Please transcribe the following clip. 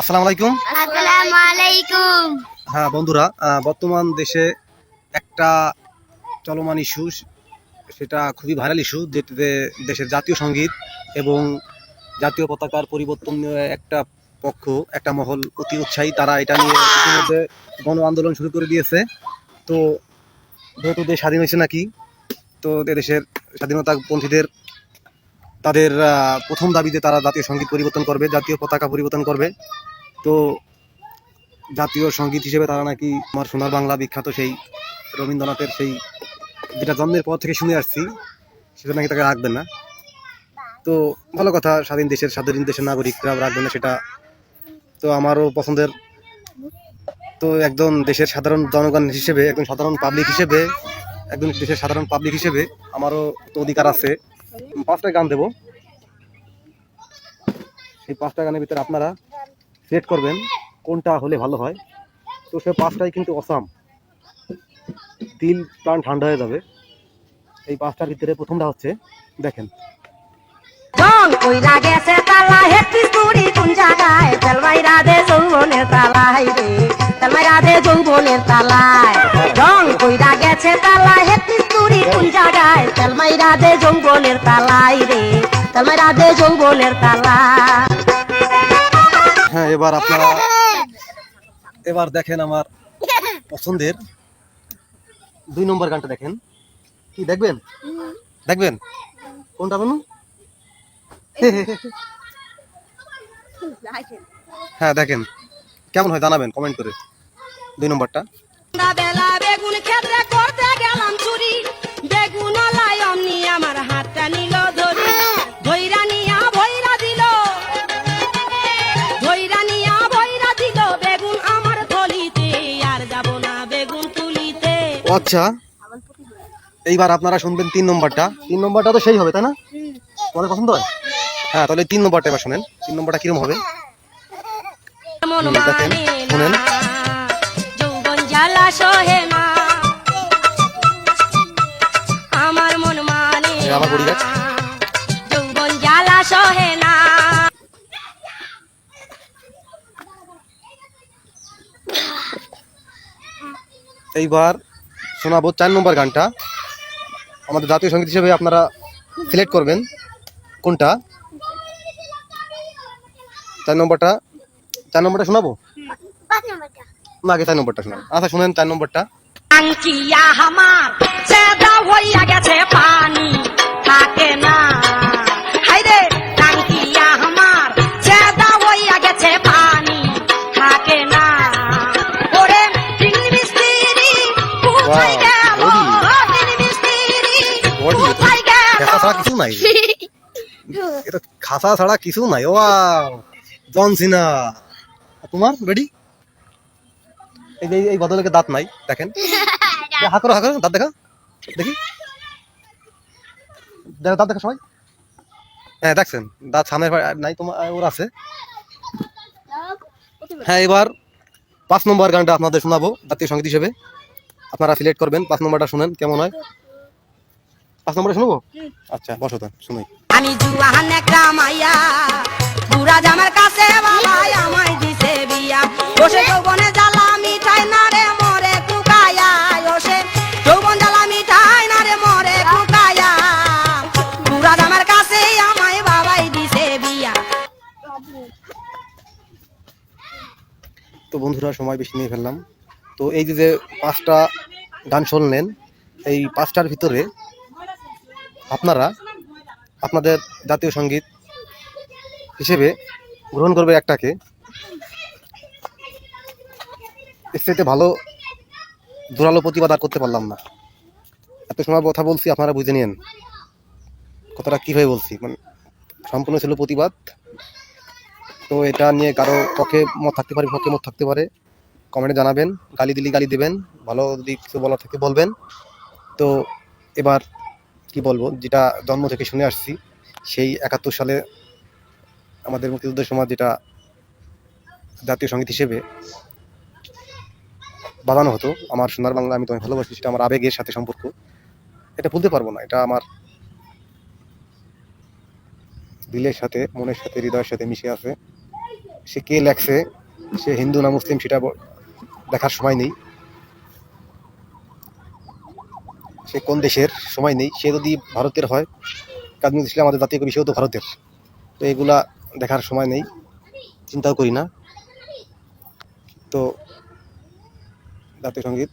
আসসালামু আলাইকুম। আসসালামু আলাইকুম। হ্যাঁ বন্ধুরা, বর্তমান দেশে একটা চলমান ইস্যু, সেটা খুবই ভাইরাল ইস্যু, যেটাতে দেশের জাতীয় সঙ্গীত এবং জাতীয় পতাকার পরিবর্তন নিয়ে একটা পক্ষ, একটা মহল অতি উৎসাহী। তারা এটা নিয়ে ইতিমধ্যে গণ আন্দোলন শুরু করে দিয়েছে। তো যেহেতু দেশ স্বাধীন হয়েছে নাকি, তো দেশের স্বাধীনতাপন্থীদের তাদের প্রথম দাবিতে তারা জাতীয় সঙ্গীত পরিবর্তন করবে, জাতীয় পতাকা পরিবর্তন করবে। তো জাতীয় সঙ্গীত হিসেবে তারা নাকি আমার সোনার বাংলা বিখ্যাত সেই রবীন্দ্রনাথের সেই যেটা জন্মের পর থেকে শুনে আসছি, সেটা নাকি তাকে রাখবেন না। তো ভালো কথা, স্বাধীন দেশের নাগরিকরা রাখবেন না সেটা তো আমারও পছন্দের। তো একজন দেশের সাধারণ জনগণ হিসেবে, একজন সাধারণ পাবলিক হিসেবে, একজন দেশের সাধারণ পাবলিক হিসেবে আমারও তো অধিকার আছে। 5টা গান দেব, সেই 5টা গানের ভিতরে আপনারা সিলেক্ট করবেন কোনটা হলে ভালো হয়। তো সে 5টাই কিন্তু অসাম, দিল প্রাণ ঠান্ডা হয়ে যাবে। এই 5টার ভিতরে প্রথমটা হচ্ছে, দেখেন। রং কইরা গেছে তালা হেত্তি পুরি কোন জায়গায় তেলমাইরা দে যৌবনের তালাই রে তেলমাইরা দে যৌবনের তালায় রং কইরা গেছে তালা হেত্তি পুরি কোন জায়গায় তেলমাইরা দে যৌবনের তালাই রে তেলমাইরা দে যৌবনের তালা। হ্যাঁ, এবার দেখেন আমার পছন্দের 2 নম্বর গানটা দেখেন। কি দেখবেন? দেখবেন কোনটা বলুন? হ্যাঁ দেখেন, কেমন হয় জানাবেন কমেন্ট করে। 2 নম্বরটা। বেলা বেগুন ক্ষেত্রে করতে গেলাম চুরি বেগুন লাই অমনি আমার হাতটা নিল ধরি ধইরা নিয়া ভইরা দিল ধইরা নিয়া ভইরা দিল বেগুন আমার থলিতে আর যাব না বেগুন তুলিতে। আচ্ছা, এইবার আপনারা শুনবেন 3 নম্বরটা। 3 নম্বরটা তো সেই হবে, তাই না? তোমাদের পছন্দ হয়? হ্যাঁ, তাহলে 3 নম্বরটা এবার শুনেন। 3 নম্বরটা কিরকম হবে দেখেন, শুনেন। যৌবন জ্বালা সহে না আমার মন মানে আবার বড়ি গাছ। যৌবন জ্বালা সহে না। এইবার শোনাবো 4 নম্বর গানটা। আমাদের জাতীয় সঙ্গীত হিসেবে আপনারা সিলেক্ট করবেন কোনটা। 4 নম্বরটা শোনাবো না, আগে 4 নম্বরটা শোনাবো। আচ্ছা শুনেন 4 নম্বরটা। টাঙ্কিয়া আমার চেদা হইয়া গেছে পানি থাকে না হাইরে টাঙ্কিয়া আমার চেদা হইয়া গেছে পানি থাকে না ওরে দিন মিস্ত্রি কোথায় গেল দিন মিস্ত্রি কোথায় গেল। খাসা ছাড়া কিছু নাই, এটা খাসা ছাড়া কিছু নাই। ও জন সিনা। তোমার বেডি এই বদলকে দাঁত নাই, দেখেন। হাঁকরো দাঁত দেখা, দেখি দাঁত দেখা সবাই। হ্যাঁ দেখছেন, দাঁত সামনে নাই, তোমার ওর আছে। হ্যাঁ, এবার 5 নম্বর গানটা আপনাদের শোনাবো জাতীয় সঙ্গীত হিসেবে। আপনারা সিলেক্ট করবেন 5 নম্বরটা, শুনেন কেমন হয়। 5 নম্বরে শুনবো? আচ্ছা বসো তো শুনি। আমি জুয়ান একটা মাইয়া বুড়া জামার কাছে বাবাই আমায় দিছে বিয়া বসে যৌবনে জ্বালা মিঠাই না রে মরে কুকায়া ওসে যৌবন জ্বালা মিঠাই না রে মরে কুকায়া বুড়া জামার কাছে আমায় বাবাই দিছে বিয়া। তো বন্ধুরা, সময় বেশি নিয়ে ফেললাম। তো এই যে 5টা গান শুনলেন, এই 5টার ভিতরে আপনারা আপনাদের জাতীয় সঙ্গীত হিসেবে গ্রহণ করবে একটাকে। এর চাইতে ভালো জোরালো প্রতিবাদ আর করতে পারলাম না। এত সময় কথা বলছি, আপনারা বুঝে নিন কথাটা কীভাবে বলছি। মানে সম্পূর্ণ ছিল প্রতিবাদ। তো এটা নিয়ে কারো পক্ষে মত থাকতে পারে, পক্ষে মত থাকতে পারে, কমেন্টে জানাবেন। গালি দিলে গালি দেবেন, ভালো যদি কিছু বলার থেকে বলবেন। তো এবার কি বলবো, যেটা জন্ম থেকে শুনে আসছি, সেই 71 সালে আমাদের মুক্তিযুদ্ধের সময় যেটা জাতীয় সঙ্গীত হিসেবে বাজানো হতো, আমার সোনার বাংলা আমি তোমায় ভালোবাসি, সেটা আমার আবেগের সাথে সম্পর্ক। এটা ভুলতে পারবো না, এটা আমার দিলের সাথে, মনের সাথে, হৃদয়ের সাথে মিশে আছে। সে কে লেখছে, সে হিন্দু না মুসলিম সেটা দেখার সময় নেই, সে কোন দেশের সময় নেই। সে যদি ভারতের হয়, কাজী নজরুল ইসলাম আমাদের জাতীয় কবি, সেও তো ভারতের। তো এগুলা দেখার সময় নেই, চিন্তাও করি না। তো জাতীয় সঙ্গীত